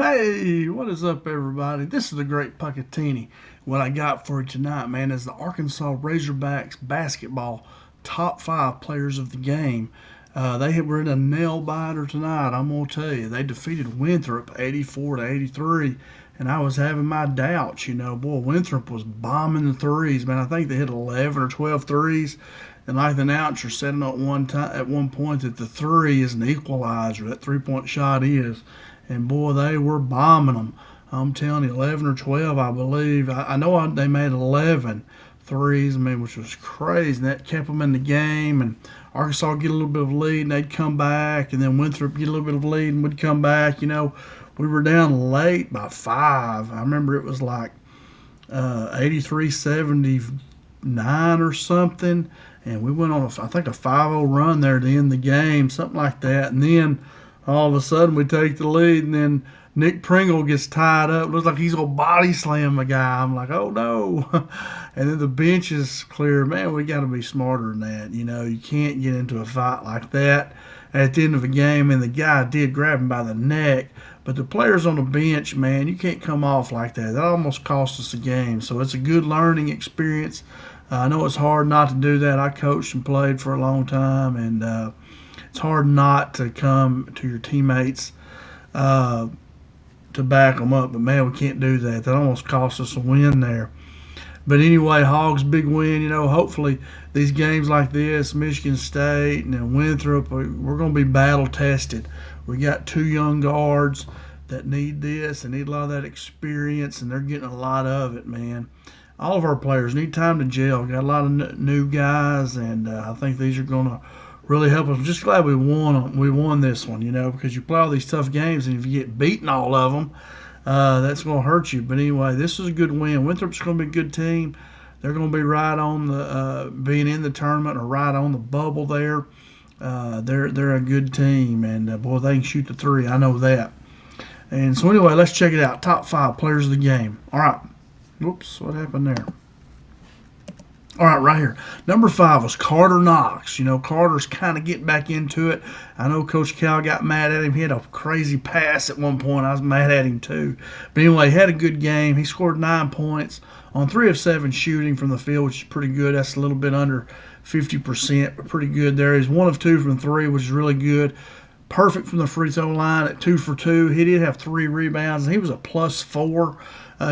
Hey, what is up, everybody? This is the Great Puckettini. What I got for you tonight, man, is the Arkansas Razorbacks basketball top five players of the game. Were in a nail biter tonight. I'm gonna tell you, they defeated Winthrop 84-83, and I was having my doubts. Boy, Winthrop was bombing the threes, man. I think they hit 11 or 12 threes. And like the announcer said at one point that the three is an equalizer. That 3-point shot is. And boy, they were bombing them. I'm telling you, 11 or 12, I believe. I know they made 11 threes, which was crazy. And that kept them in the game. And Arkansas get a little bit of lead, and they'd come back. And then Winthrop get a little bit of lead and would come back. We were down late by 5. I remember it was like 83-79 or something. And we went on, I think, a 5-0 run there to end the game, something like that. And then all of a sudden we take the lead, and then Nick Pringle gets tied up. Looks like he's going to body slam the guy. I'm like, oh no. And then the bench is clear. Man, we got to be smarter than that. You can't get into a fight like that at the end of a game. And the guy did grab him by the neck. But the players on the bench, man, you can't come off like that. That almost cost us a game. So it's a good learning experience. I know it's hard not to do that. I coached and played for a long time, and it's hard not to come to your teammates to back them up. But, man, we can't do that. That almost cost us a win there. But anyway, Hogs, big win. Hopefully these games like this, Michigan State and then Winthrop, we're going to be battle-tested. We got 2 young guards that need this and need a lot of that experience, and they're getting a lot of it, man. All of our players need time to gel. Got a lot of new guys, and I think these are going to really help us. I'm just glad we won. We won this one, because you play all these tough games, and if you get beaten all of them, that's going to hurt you. But anyway, this is a good win. Winthrop's going to be a good team. They're going to be right on the being in the tournament or right on the bubble there. They're a good team, and boy, they can shoot the three. I know that. And so anyway, let's check it out. Top 5 players of the game. All right. Whoops, what happened there? All right here. Number 5 was Carter Knox. Carter's kind of getting back into it. I know Coach Cal got mad at him. He had a crazy pass at one point. I was mad at him too. But anyway, he had a good game. He scored 9 points on 3 of 7 shooting from the field, which is pretty good. That's a little bit under 50%, but pretty good there. He's 1 of 2 from 3, which is really good. Perfect from the free throw line at 2 for 2. He did have 3 rebounds, and he was a +4.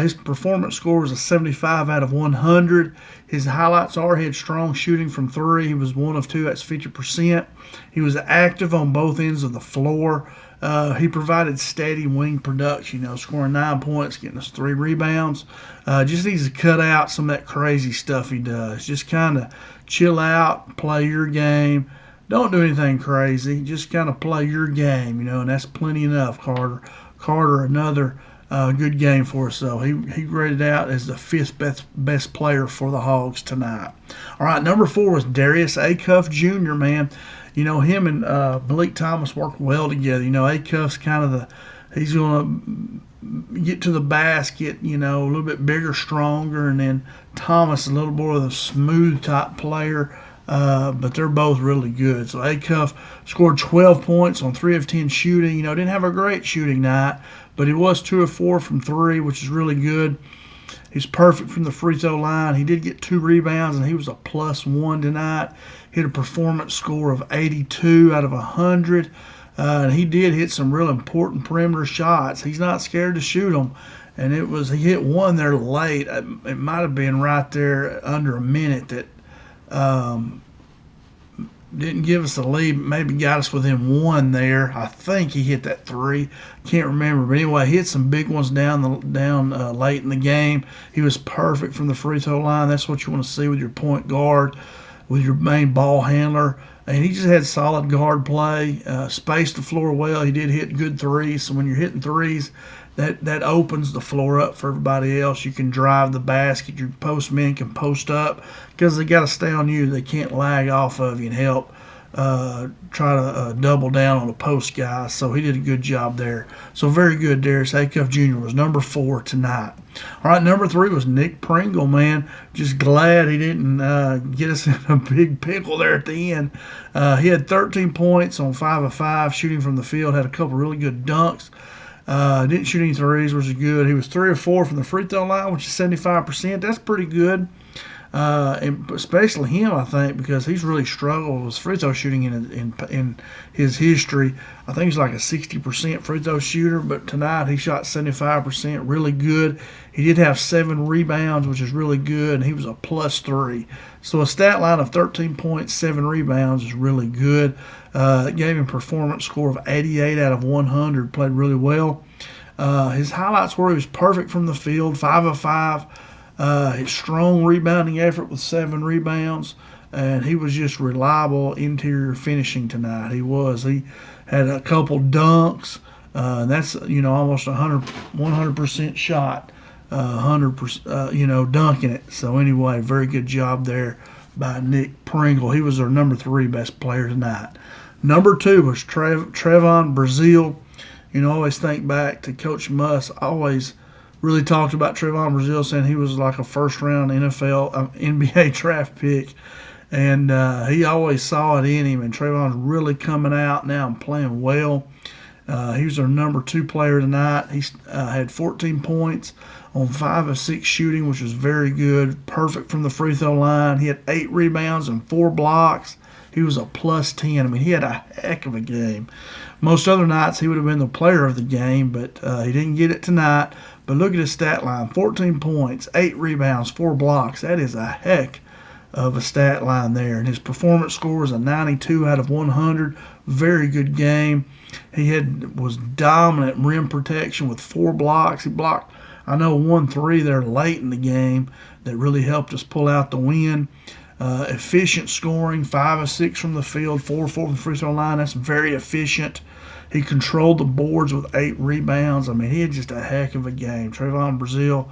His performance score was a 75 out of 100. His highlights are he had strong shooting from 3. He was 1 of 2. That's 50%. He was active on both ends of the floor. He provided steady wing production, scoring 9 points, getting us 3 rebounds. Just needs to cut out some of that crazy stuff he does. Just kind of chill out, play your game. Don't do anything crazy. Just kind of play your game, and that's plenty enough, Carter. Carter, another good game for us, so he graded out as the 5th best player for the Hogs tonight. All right, number 4 was Darius Acuff Jr., man. Him and Malik Thomas work well together. Acuff's kind of he's going to get to the basket, a little bit bigger, stronger, and then Thomas a little more of the smooth type player. But they're both really good. So Acuff scored 12 points on 3 of 10 shooting. Didn't have a great shooting night, but he was 2 of 4 from 3, which is really good. He's perfect from the free throw line. He did get 2 rebounds, and he was a +1 tonight. Hit a performance score of 82 out of 100. And he did hit some real important perimeter shots. He's not scared to shoot them. And he hit one there late. It might have been right there under a minute that didn't give us the lead, maybe got us within 1 there. I think he hit that 3. Can't remember. But anyway, he hit some big ones down late in the game. He was perfect from the free throw line. That's what you want to see with your point guard, with your main ball handler. And he just had solid guard play, spaced the floor well. He did hit good threes. So when you're hitting threes, that opens the floor up for everybody else. You can drive the basket. Your post men can post up because they got to stay on you. They can't lag off of you and help try to double down on the post guys. So he did a good job there. So very good. Darius Acuff Jr. was number 4 tonight. All right, number 3 was Nick Pringle, man. Just glad he didn't get us in a big pickle there at the end. He had 13 points on 5 of 5 shooting from the field. Had a couple really good dunks. Didn't shoot any threes, which is good. He was 3 of 4 from the free throw line, which is 75%. That's pretty good. And especially him, I think, because he's really struggled with free throw shooting in his history. I think he's like a 60% free throw shooter, but tonight he shot 75%, really good. He did have 7 rebounds, which is really good, and he was a +3. So a stat line of 13 points, 7 rebounds is really good. It gave him a performance score of 88 out of 100, played really well. His highlights were he was perfect from the field, 5 of 5. His strong rebounding effort with 7 rebounds, and he was just reliable interior finishing tonight. He had a couple dunks, and that's almost 100% shot, 100% dunking it. So anyway, very good job there by Nick Pringle. He was our number 3 best player tonight. Number 2 was Trevon Brazile. I always think back to Coach Muss. Always really talked about Trevon Brazile, saying he was like a first-round NBA draft pick, and he always saw it in him. And Trevon's really coming out now and playing well. He was our number 2 player tonight. He had 14 points on 5 of 6 shooting, which was very good. Perfect from the free throw line. He had 8 rebounds and 4 blocks. He was a +10. I mean, he had a heck of a game. Most other nights he would have been the player of the game, but he didn't get it tonight. But look at his stat line, 14 points, 8 rebounds, 4 blocks. That is a heck of a stat line there. And his performance score was a 92 out of 100. Very good game. He was dominant rim protection with 4 blocks. He blocked, 1 3 there late in the game that really helped us pull out the win. Efficient scoring, 5 of 6 from the field, 4 of 4 from the free throw line. That's very efficient. He controlled the boards with 8 rebounds. I mean, he had just a heck of a game. Trevon Brazile,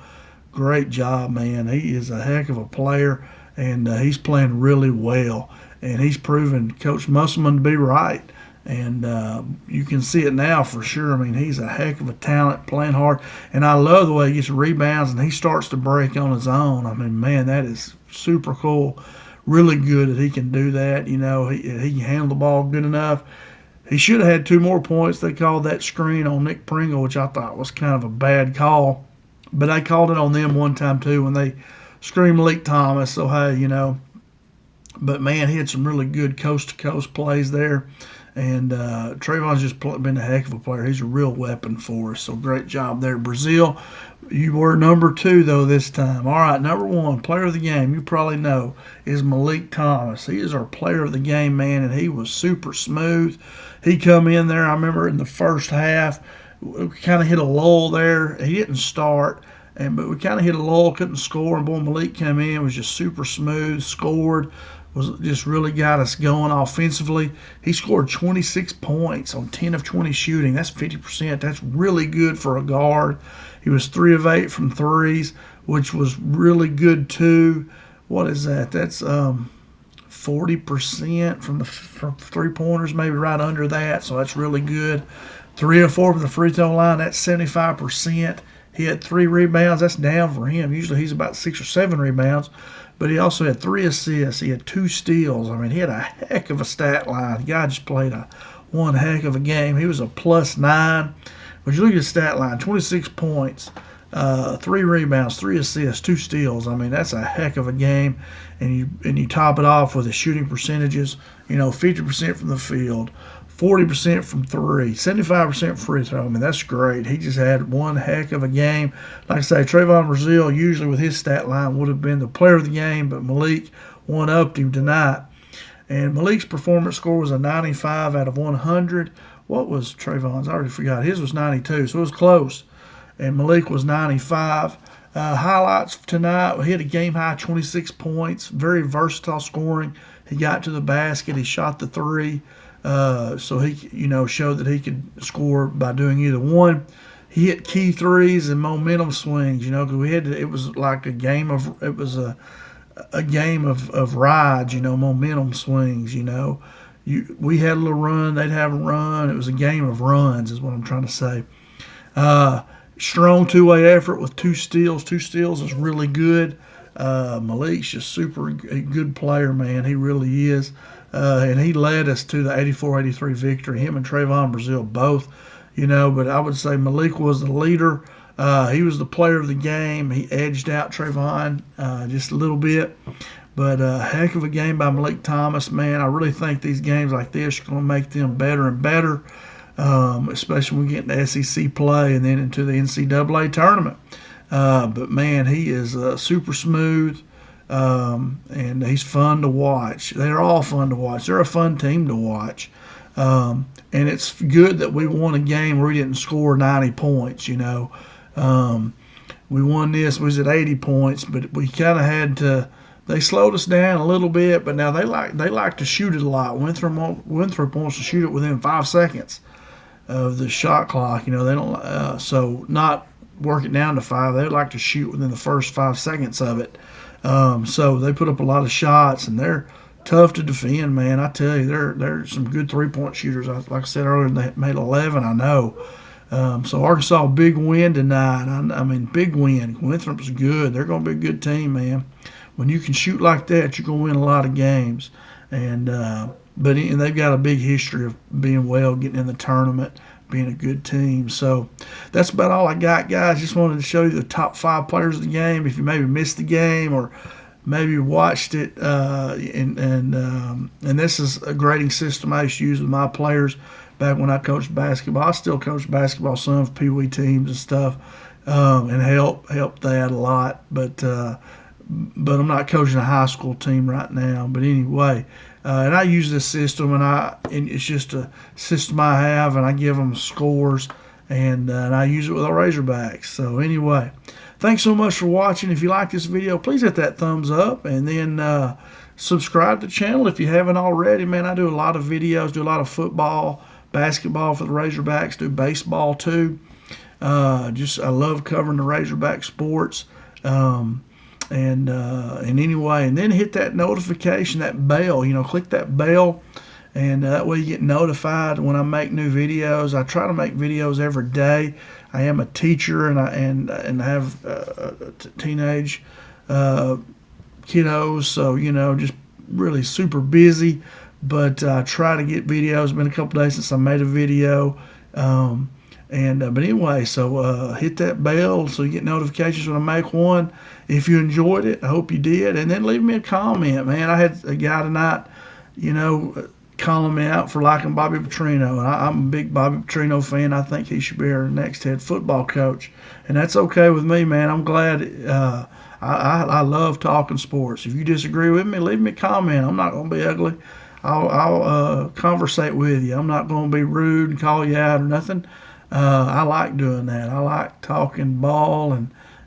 great job, man. He is a heck of a player, and he's playing really well. And he's proven Coach Musselman to be right. And you can see it now for sure. I mean, he's a heck of a talent, playing hard. And I love the way he gets rebounds and he starts to break on his own. I mean, man, that is super cool. Really good that he can do that. He can handle the ball good enough. He should have had 2 more points. They called that screen on Nick Pringle, which I thought was kind of a bad call. But they called it on them one time, too, when they screamed Malik Thomas. So, hey, But, man, he had some really good coast-to-coast plays there. And Trevon's just been a heck of a player. He's a real weapon for us. So, great job there. Brazile, you were number 2, though, this time. All right, number 1, player of the game, you probably know, is Malik Thomas. He is our player of the game, man, and he was super smooth. He come in there, I remember in the first half, we kind of hit a lull there. He didn't start, but we kind of hit a lull, couldn't score. And, boy, Malik came in, was just super smooth, scored, was just really got us going offensively. He scored 26 points on 10 of 20 shooting. That's 50%. That's really good for a guard. He was 3 of 8 from threes, which was really good too. What is that? That's 40% from 3-pointers, maybe right under that. So that's really good. 3 of 4 from the free throw line. That's 75%. He had 3 rebounds. That's down for him. Usually he's about 6 or 7 rebounds. But he also had 3 assists. He had 2 steals. I mean, he had a heck of a stat line. The guy just played one heck of a game. He was a +9. But you look at his stat line, 26 points, 3 rebounds, 3 assists, 2 steals. I mean, that's a heck of a game. And you top it off with his shooting percentages, 50% from the field, 40% from 3, 75% free throw. I mean, that's great. He just had one heck of a game. Like I say, Trevon Brazile, usually with his stat line, would have been the player of the game, but Malik one-upped him tonight. And Malik's performance score was a 95 out of 100. What was Trevon's? I already forgot. His was 92, so it was close. And Malik was 95. Highlights tonight, he had a game-high 26 points, very versatile scoring. He got to the basket. He shot the 3. So he, showed that he could score by doing either one. He hit key threes and momentum swings, because it was like a game of rides, momentum swings, we had a little run, they'd have a run. It was a game of runs is what I'm trying to say. Strong two-way effort with 2 steals. 2 steals is really good. Malik's just super good player, man. He really is. And he led us to the 84-83 victory. Him and Trevon Brazile both, But I would say Malik was the leader. He was the player of the game. He edged out Trayvon just a little bit. But a heck of a game by Malik Thomas, man. I really think these games like this are going to make them better and better, especially when we get into SEC play and then into the NCAA tournament. But, man, he is super smooth, and he's fun to watch. They're all fun to watch. They're a fun team to watch. And it's good that we won a game where we didn't score 90 points, We won this, we was at 80 points, but we kind of had to – they slowed us down a little bit, but now they like to shoot it a lot. Winthrop wants to shoot it within 5 seconds of the shot clock. They don't so not work it down to 5. They like to shoot within the first 5 seconds of it. So they put up a lot of shots, and they're tough to defend, man. I tell you, they're some good 3-point shooters. Like I said earlier, they made 11. I know. So Arkansas, big win tonight. I mean, big win. Winthrop's good. They're going to be a good team, man. When you can shoot like that, you're going to win a lot of games. And they've got a big history of being well, getting in the tournament, being a good team. So that's about all I got, guys. Just wanted to show you the top 5 players of the game. If you maybe missed the game or maybe watched it, and this is a grading system I used to use with my players back when I coached basketball. I still coach basketball, some of Pee Wee teams and stuff, and help that a lot. But I'm not coaching a high school team right now. But anyway, and I use this system, and it's just a system I have, and I give them scores, and I use it with our Razorbacks. So anyway, thanks so much for watching. If you like this video, please hit that thumbs up, and then subscribe to the channel if you haven't already. Man, I do a lot of videos, do a lot of football, basketball for the Razorbacks, do baseball too. I love covering the Razorback sports. And anyway, and then hit that notification, that bell, click that bell, and that way you get notified when I make new videos. I try to make videos every day. I am a teacher, and I have teenage kiddos, so just really super busy. But I try to get videos. It's been a couple days since I made a video. But anyway, so hit that bell so you get notifications when I make one. If you enjoyed it, I hope you did. And then leave me a comment, man. I had a guy tonight, calling me out for liking Bobby Petrino. And I'm a big Bobby Petrino fan. I think he should be our next head football coach. And that's okay with me, man. I'm glad. I love talking sports. If you disagree with me, leave me a comment. I'm not going to be ugly. I'll conversate with you. I'm not going to be rude and call you out or nothing. I like doing that. I like talking ball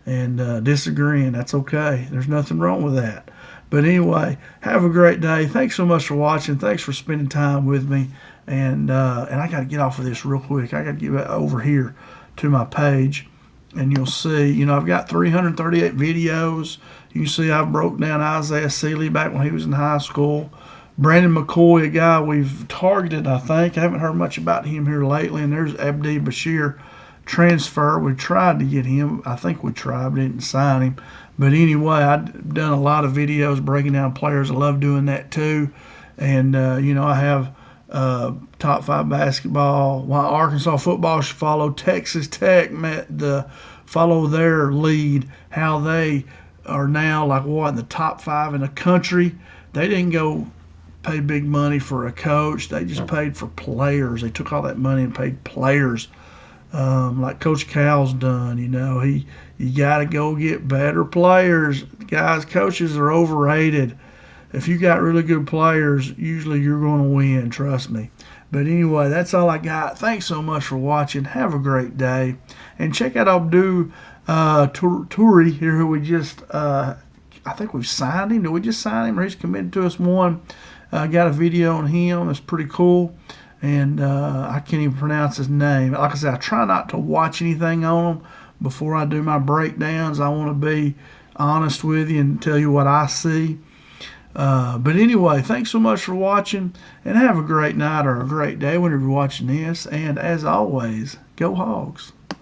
and disagreeing. That's okay. There's nothing wrong with that. But anyway, have a great day. Thanks so much for watching. Thanks for spending time with me. And I got to get off of this real quick. I got to get over here to my page, and you'll see. I've got 338 videos. You can see I broke down Isaiah Seeley back when he was in high school. Brandon McCoy, a guy we've targeted, I think. I haven't heard much about him here lately. And there's Abdi Bashir, transfer. We tried to get him. I think we tried, but didn't sign him. But anyway, I've done a lot of videos breaking down players. I love doing that too. And, I have top 5 basketball. Why Arkansas football should follow Texas Tech, follow their lead, how they are now in the top 5 in the country. They didn't go pay big money for a coach. They just paid for players. They took all that money and paid players, like Coach Cal's done. You got to go get better players. Guys, coaches are overrated. If you got really good players, usually you're going to win, trust me. But anyway, that's all I got. Thanks so much for watching. Have a great day. And check out Abdu Turi here, who we just, I think we've signed him. Did we just sign him? Or he's committed to us one. Got a video on him. It's pretty cool. And I can't even pronounce his name. Like I said, I try not to watch anything on him before I do my breakdowns. I want to be honest with you and tell you what I see. But anyway, thanks so much for watching. And have a great night or a great day whenever you're watching this. And as always, go Hogs.